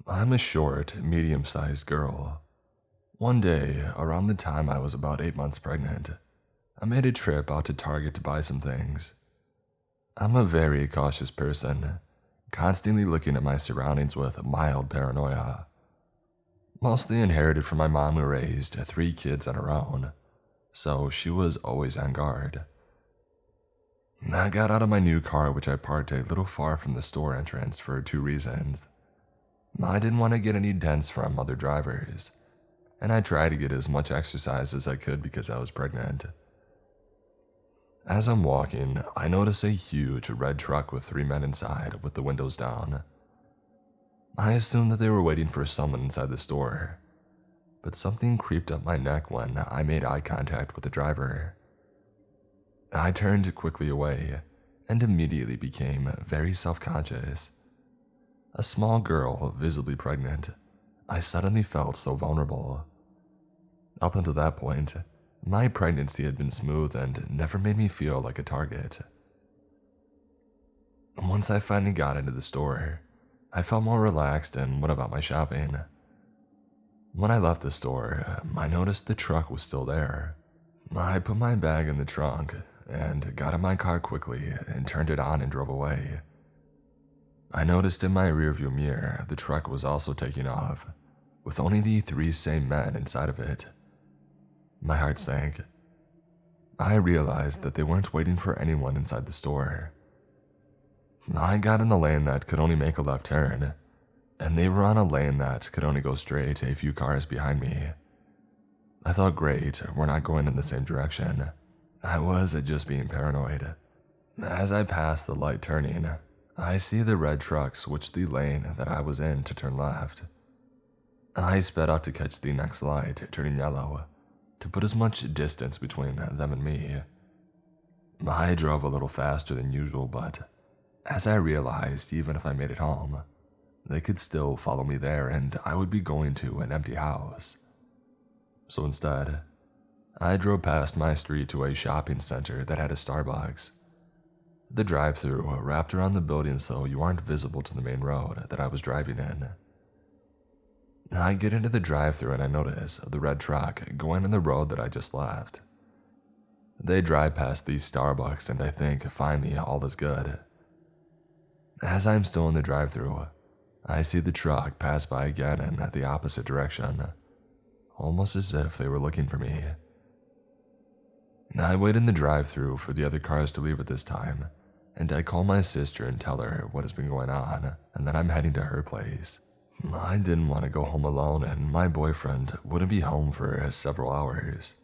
I'm a short, medium-sized girl. One day, around the time I was about 8 months pregnant, I made a trip out to Target to buy some things. I'm a very cautious person, constantly looking at my surroundings with mild paranoia. Mostly inherited from my mom, who raised 3 kids on her own, so she was always on guard. I got out of my new car, which I parked a little far from the store entrance, for 2 reasons. I didn't want to get any dents from other drivers, and I tried to get as much exercise as I could because I was pregnant. As I'm walking, I notice a huge red truck with 3 men inside with the windows down. I assumed that they were waiting for someone inside the store, but something creeped up my neck when I made eye contact with the driver. I turned quickly away and immediately became very self-conscious. A small girl, visibly pregnant, I suddenly felt so vulnerable. Up until that point, my pregnancy had been smooth and never made me feel like a target. Once I finally got into the store, I felt more relaxed and went about my shopping. When I left the store, I noticed the truck was still there. I put my bag in the trunk and got in my car quickly and turned it on and drove away. I noticed in my rearview mirror the truck was also taking off, with only the 3 same men inside of it. My heart sank. I realized that they weren't waiting for anyone inside the store. I got in a lane that could only make a left turn, and they were on a lane that could only go straight a few cars behind me. I thought, great, we're not going in the same direction. I was just being paranoid. As I passed the light turning, I see the red truck switch the lane that I was in to turn left. I sped up to catch the next light turning yellow, to put as much distance between them and me. I drove a little faster than usual, but as I realized, even if I made it home, they could still follow me there and I would be going to an empty house. So instead, I drove past my street to a shopping center that had a Starbucks. The drive-thru wrapped around the building so you aren't visible to the main road that I was driving in. I get into the drive-thru and I notice the red truck going in the road that I just left. They drive past the Starbucks and I think, finally, all is good. As I'm still in the drive-thru, I see the truck pass by again in the opposite direction, almost as if they were looking for me. I wait in the drive-thru for the other cars to leave at this time, and I call my sister and tell her what has been going on and that I'm heading to her place. I didn't want to go home alone, and my boyfriend wouldn't be home for several hours.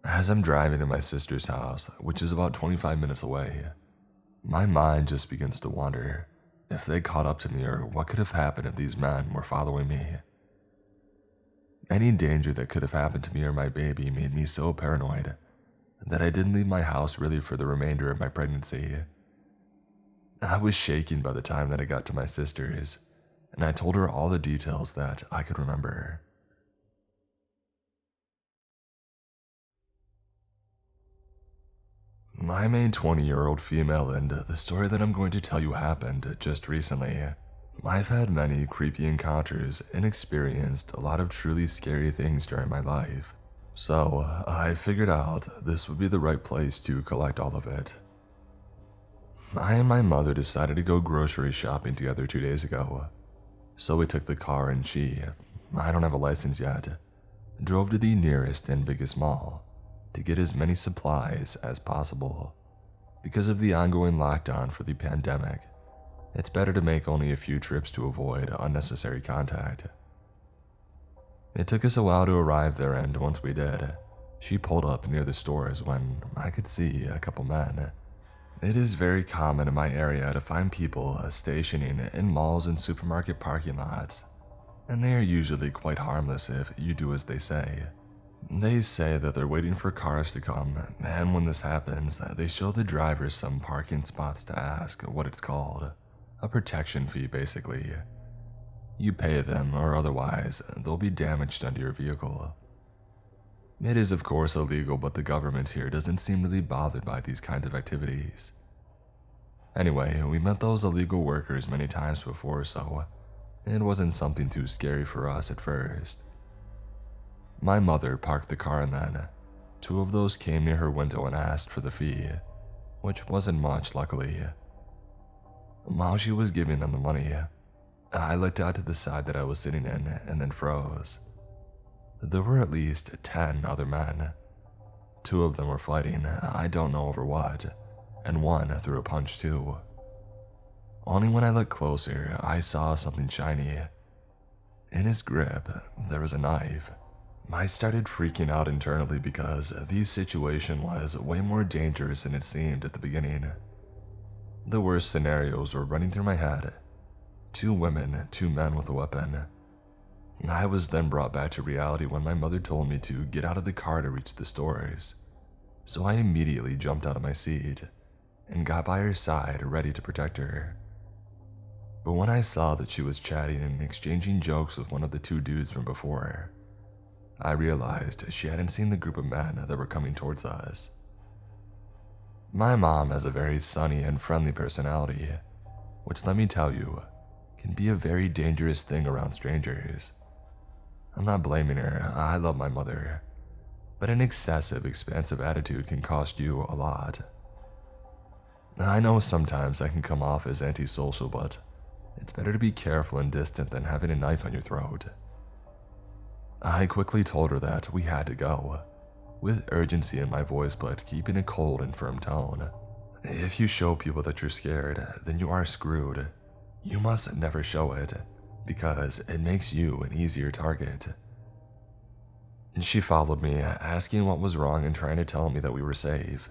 As I'm driving to my sister's house, which is about 25 minutes away, my mind just begins to wander if they caught up to me or what could have happened if these men were following me. Any danger that could have happened to me or my baby made me so paranoid that I didn't leave my house really for the remainder of my pregnancy. I was shaking by the time that I got to my sister's, and I told her all the details that I could remember. I'm a 20-year-old female, and the story that I'm going to tell you happened just recently. I've had many creepy encounters and experienced a lot of truly scary things during my life, so I figured out this would be the right place to collect all of it. I and my mother decided to go grocery shopping together 2 days ago, so we took the car and I don't have a license yet, drove to the nearest and biggest mall to get as many supplies as possible. Because of the ongoing lockdown for the pandemic, it's better to make only a few trips to avoid unnecessary contact. It took us a while to arrive there, and once we did, she pulled up near the stores when I could see a couple men. It is very common in my area to find people stationing in malls and supermarket parking lots, and they are usually quite harmless if you do as they say. They say that they're waiting for cars to come, and when this happens, they show the drivers some parking spots to ask what it's called. A protection fee, basically. You pay them, or otherwise, they'll be damaged under your vehicle. It is of course illegal, but the government here doesn't seem really bothered by these kinds of activities. Anyway, we met those illegal workers many times before, so It wasn't something too scary for us at first. My mother parked the car and then two of those came near her window and asked for the fee, which wasn't much luckily. While she was giving them the money, I looked out to the side that I was sitting in and then froze. There were at least 10 other men. 2 of them were fighting, I don't know over what, and 1 threw a punch too. Only when I looked closer, I saw something shiny. In his grip, there was a knife. I started freaking out internally because this situation was way more dangerous than it seemed at the beginning. The worst scenarios were running through my head. 2 women, 2 men with a weapon. I was then brought back to reality when my mother told me to get out of the car to reach the stores. So I immediately jumped out of my seat and got by her side, ready to protect her. But when I saw that she was chatting and exchanging jokes with one of the 2 dudes from before, I realized she hadn't seen the group of men that were coming towards us. My mom has a very sunny and friendly personality, which, let me tell you, can be a very dangerous thing around strangers. I'm not blaming her, I love my mother, but an excessive, expansive attitude can cost you a lot. I know sometimes I can come off as antisocial, but it's better to be careful and distant than having a knife on your throat. I quickly told her that we had to go, with urgency in my voice but keeping a cold and firm tone. If you show people that you're scared, then you are screwed. You must never show it, because it makes you an easier target. She followed me, asking what was wrong and trying to tell me that we were safe.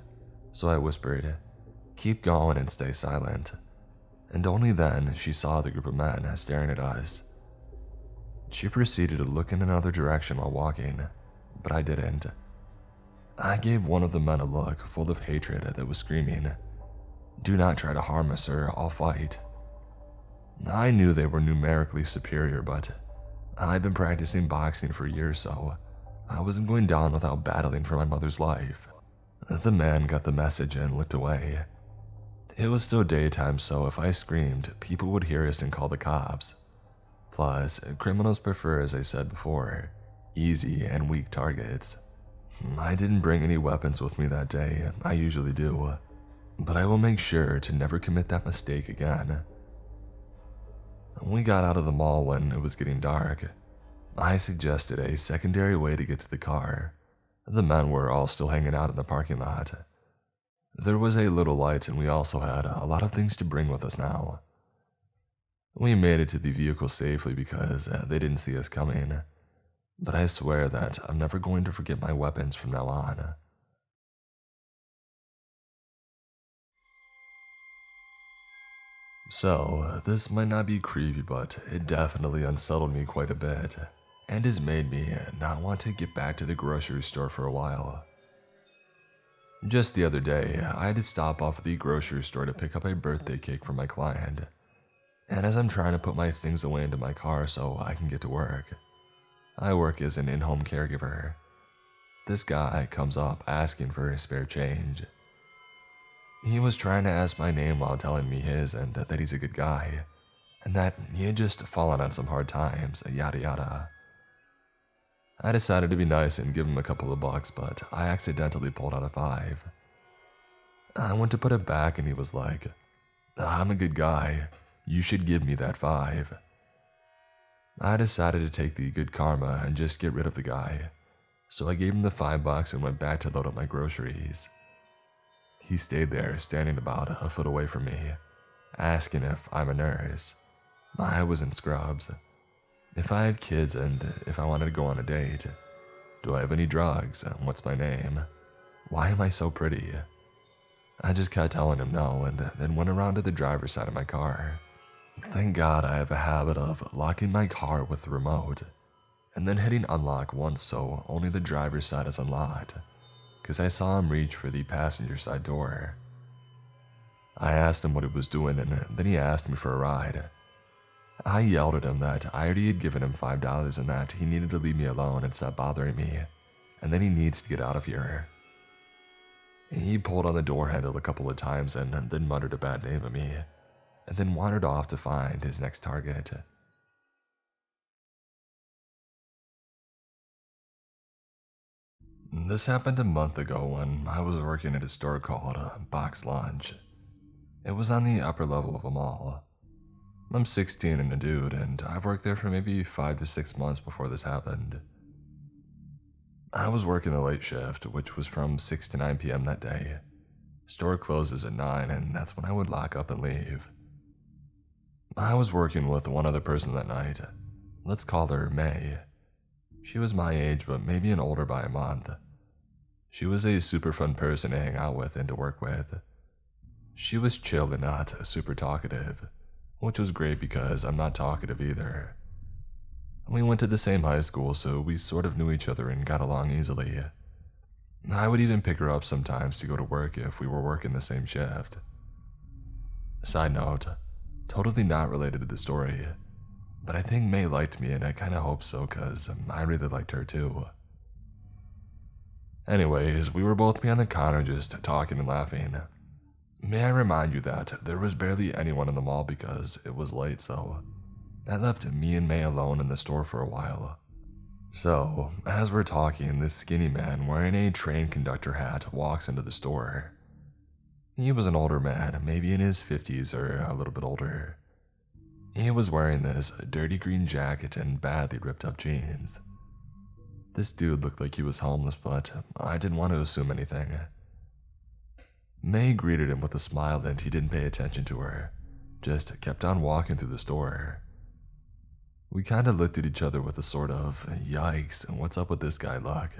So I whispered, "Keep going and stay silent." And only then she saw the group of men staring at us. She proceeded to look in another direction while walking, but I didn't. I gave one of the men a look full of hatred that was screaming, "Do not try to harm us, sir, I'll fight." I knew they were numerically superior, but I'd been practicing boxing for years, so I wasn't going down without battling for my mother's life. The man got the message and looked away. It was still daytime, so if I screamed, people would hear us and call the cops. Plus, criminals prefer, as I said before, easy and weak targets. I didn't bring any weapons with me that day, I usually do, but I will make sure to never commit that mistake again. We got out of the mall when it was getting dark. I suggested a secondary way to get to the car. The men were all still hanging out in the parking lot. There was a little light and we also had a lot of things to bring with us now. We made it to the vehicle safely because they didn't see us coming, but I swear that I'm never going to forget my weapons from now on. So, this might not be creepy, but it definitely unsettled me quite a bit, and has made me not want to get back to the grocery store for a while. Just the other day, I had to stop off at the grocery store to pick up a birthday cake for my client, and as I'm trying to put my things away into my car so I can get to work, I work as an in-home caregiver. This guy comes up asking for his spare change. He was trying to ask my name while telling me his and that he's a good guy, and that he had just fallen on some hard times, yada yada. I decided to be nice and give him a couple of bucks, but I accidentally pulled out a 5. I went to put it back and he was like, "I'm a good guy, you should give me that 5. I decided to take the good karma and just get rid of the guy, so I gave him the $5 and went back to load up my groceries. He stayed there, standing about a foot away from me, asking if I'm a nurse. I was in scrubs. If I have kids and if I wanted to go on a date. Do I have any drugs? What's my name? Why am I so pretty? I just kept telling him no and then went around to the driver's side of my car. Thank God I have a habit of locking my car with the remote and then hitting unlock once so only the driver's side is unlocked, because I saw him reach for the passenger side door. I asked him what he was doing and then he asked me for a ride. I yelled at him that I already had given him $5 and that he needed to leave me alone and stop bothering me, and then he needs to get out of here. He pulled on the door handle a couple of times and then muttered a bad name at me, and then wandered off to find his next target. This happened a month ago when I was working at a store called Box Lunch. It was on the upper level of a mall. I'm 16 and a dude, and I've worked there for maybe 5 to 6 months before this happened. I was working the late shift, which was from 6 to 9 p.m. that day. Store closes at 9, and that's when I would lock up and leave. I was working with one other person that night. Let's call her May. She was my age, but maybe an older by a month. She was a super fun person to hang out with and to work with. She was chill and not super talkative, which was great because I'm not talkative either. We went to the same high school, so we sort of knew each other and got along easily. I would even pick her up sometimes to go to work if we were working the same shift. Side note, totally not related to the story, but I think May liked me and I kinda hope so cause I really liked her too. Anyways, we were both behind the counter just talking and laughing. May I remind you that there was barely anyone in the mall because it was late, so that left me and May alone in the store for a while. So, as we're talking, this skinny man wearing a train conductor hat walks into the store. He was an older man, maybe in his 50s or a little bit older. He was wearing this dirty green jacket and badly ripped up jeans. This dude looked like he was homeless, but I didn't want to assume anything. May greeted him with a smile and he didn't pay attention to her, just kept on walking through the store. We kinda looked at each other with a sort of, yikes, what's up with this guy look.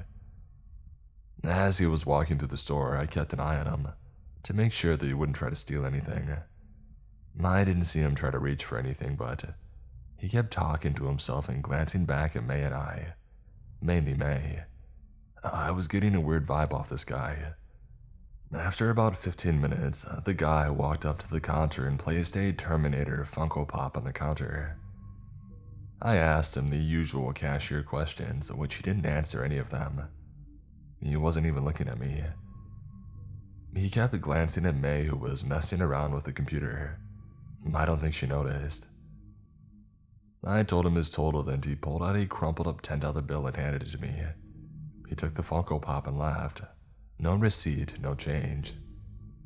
As he was walking through the store, I kept an eye on him, to make sure that he wouldn't try to steal anything. I didn't see him try to reach for anything, but he kept talking to himself and glancing back at May and I. Mainly May. I was getting a weird vibe off this guy. After about 15 minutes, the guy walked up to the counter and placed a Terminator Funko Pop on the counter. I asked him the usual cashier questions, which he didn't answer any of them. He wasn't even looking at me. He kept glancing at May, who was messing around with the computer. I don't think she noticed. I told him his total, and he pulled out a crumpled up $10 bill and handed it to me. He took the Funko Pop and laughed. No receipt, no change.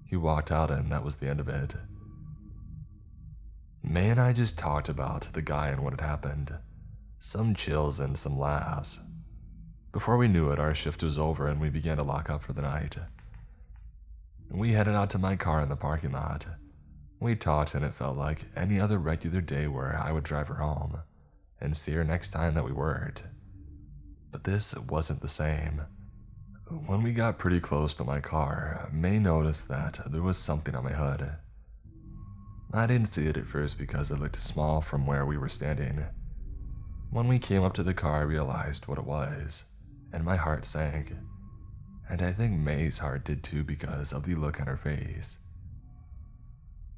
He walked out and that was the end of it. May and I just talked about the guy and what had happened. Some chills and some laughs. Before we knew it, our shift was over and we began to lock up for the night. We headed out to my car in the parking lot. We talked and it felt like any other regular day where I would drive her home and see her next time that we worked. But this wasn't the same. When we got pretty close to my car, May noticed that there was something on my hood. I didn't see it at first because it looked small from where we were standing. When we came up to the car, I realized what it was, and my heart sank. And I think May's heart did too because of the look on her face.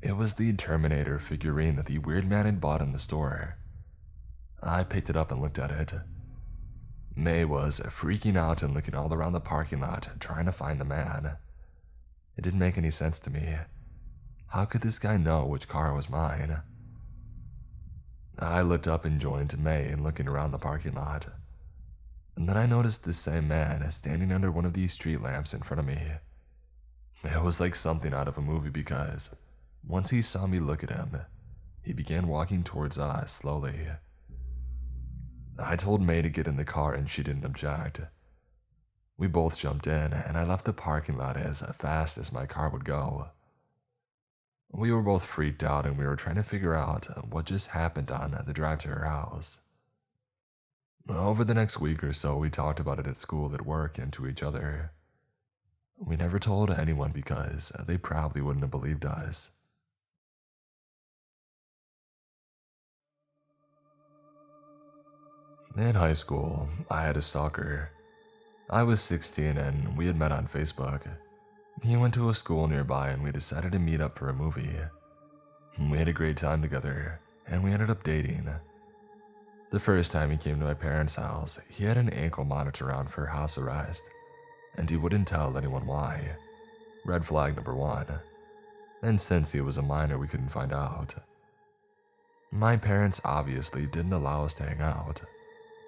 It was the Terminator figurine that the weird man had bought in the store. I picked it up and looked at it. May was freaking out and looking all around the parking lot, trying to find the man. It didn't make any sense to me. How could this guy know which car was mine? I looked up and joined May in looking around the parking lot. And then I noticed this same man standing under one of these street lamps in front of me. It was like something out of a movie because once he saw me look at him, he began walking towards us slowly. I told May to get in the car and she didn't object. We both jumped in and I left the parking lot as fast as my car would go. We were both freaked out and we were trying to figure out what just happened on the drive to her house. Over the next week or so, we talked about it at school, at work, and to each other. We never told anyone because they probably wouldn't have believed us. In high school, I had a stalker. I was 16 and we had met on Facebook. He went to a school nearby and we decided to meet up for a movie. We had a great time together and we ended up dating. The first time he came to my parents' house, he had an ankle monitor on for house arrest, and he wouldn't tell anyone why. Red flag number 1. And since he was a minor, we couldn't find out. My parents obviously didn't allow us to hang out.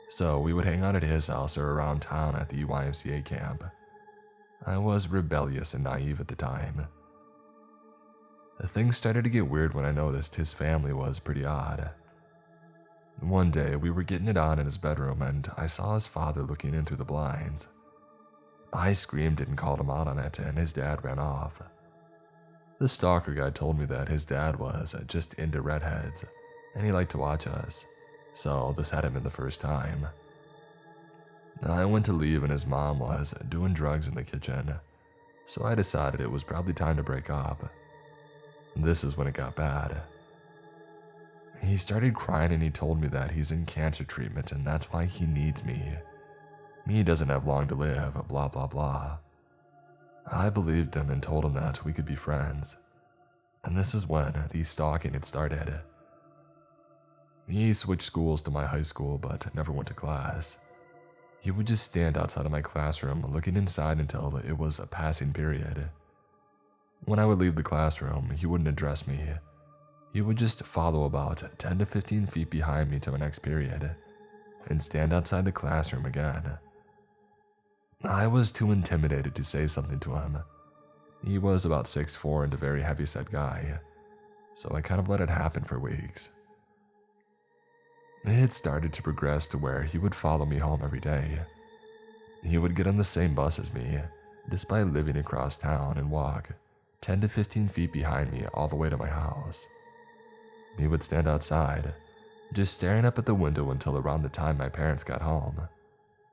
so we would hang out at his house or around town at the YMCA camp. I was rebellious and naive at the time. Things started to get weird when I noticed his family was pretty odd. One day, we were getting it on in his bedroom and I saw his father looking in through the blinds. I screamed and called him out on it, and his dad ran off. The stalker guy told me that his dad was just into redheads, and he liked to watch us, so this hadn't been the first time. I went to leave and his mom was doing drugs in the kitchen, so I decided it was probably time to break up. This is when it got bad. He started crying and he told me that he's in cancer treatment and that's why he needs me. He doesn't have long to live, blah blah blah. I believed him and told him that we could be friends. And this is when the stalking had started. He switched schools to my high school but never went to class. He would just stand outside of my classroom looking inside until it was a passing period. When I would leave the classroom, he wouldn't address me. He would just follow about 10 to 15 feet behind me to my next period and stand outside the classroom again. I was too intimidated to say something to him. He was about 6'4" and a very heavy-set guy, so I kind of let it happen for weeks. It started to progress to where he would follow me home every day. He would get on the same bus as me, despite living across town, and walk 10 to 15 feet behind me all the way to my house. He would stand outside, just staring up at the window until around the time my parents got home,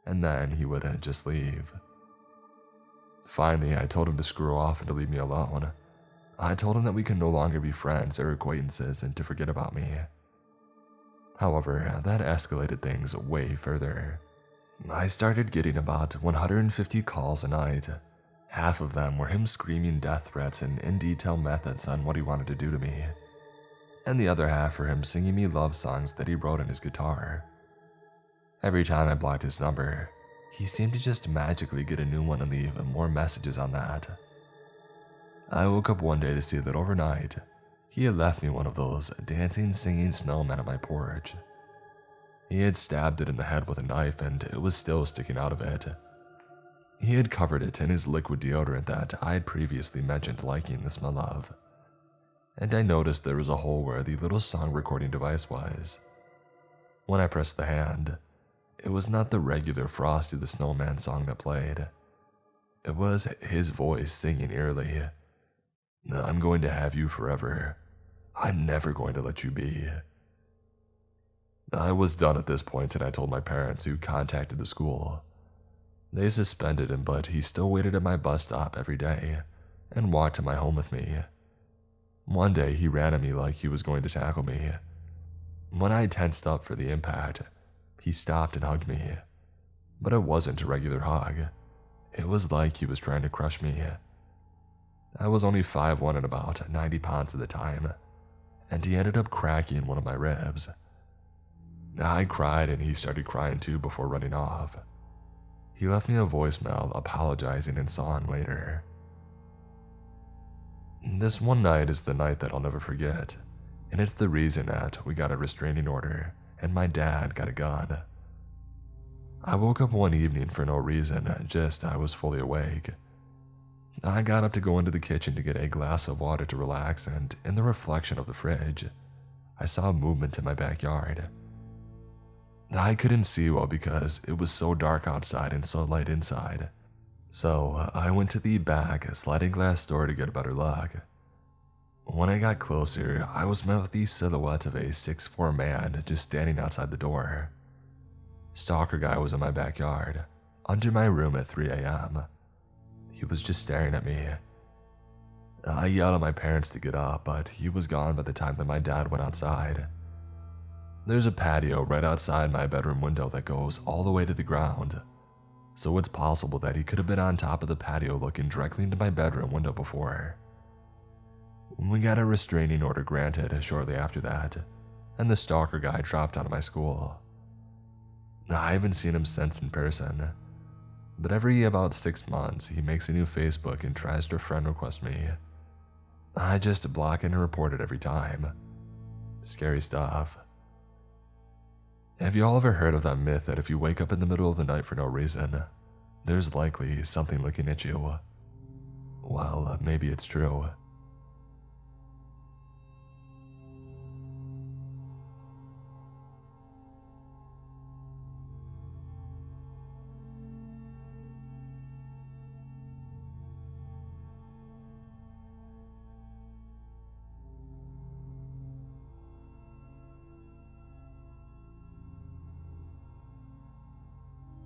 and then he would just leave. Finally, I told him to screw off and to leave me alone. I told him that we could no longer be friends or acquaintances and to forget about me. However, that escalated things way further. I started getting about 150 calls a night. Half of them were him screaming death threats and in detail methods on what he wanted to do to me, and the other half were him singing me love songs that he wrote on his guitar. Every time I blocked his number, he seemed to just magically get a new one and leave more messages on that. I woke up one day to see that overnight, he had left me one of those dancing, singing snowmen on my porch. He had stabbed it in the head with a knife and it was still sticking out of it. He had covered it in his liquid deodorant that I had previously mentioned liking the smell of. And I noticed there was a hole where the little song recording device was. When I pressed the hand, it was not the regular Frosty the Snowman song that played. It was his voice singing eerily, "I'm going to have you forever. I'm never going to let you be." I was done at this point and I told my parents, who contacted the school. They suspended him, but he still waited at my bus stop every day and walked to my home with me. One day he ran at me like he was going to tackle me. When I tensed up for the impact, he stopped and hugged me. But it wasn't a regular hug. It was like he was trying to crush me. I was only 5'1" and about 90 pounds at the time, and he ended up cracking one of my ribs. I cried and he started crying too before running off. He left me a voicemail apologizing and saw him later. This one night is the night that I'll never forget, and it's the reason that we got a restraining order and my dad got a gun. I woke up one evening for no reason, just I was fully awake. I got up to go into the kitchen to get a glass of water to relax, and in the reflection of the fridge, I saw movement in my backyard. I couldn't see well because it was so dark outside and so light inside, so I went to the back sliding glass door to get a better look. When I got closer, I was met with the silhouette of a 6'4" man just standing outside the door. Stalker guy was in my backyard, under my room at 3 a.m. He was just staring at me. I yelled at my parents to get up, but he was gone by the time that my dad went outside. There's a patio right outside my bedroom window that goes all the way to the ground, so it's possible that he could have been on top of the patio looking directly into my bedroom window before. We got a restraining order granted shortly after that, and the stalker guy dropped out of my school. I haven't seen him since in person, but every about 6 months he makes a new Facebook and tries to friend request me. I just block it and report it every time. Scary stuff. Have you all ever heard of that myth that if you wake up in the middle of the night for no reason, there's likely something looking at you? Well, maybe it's true.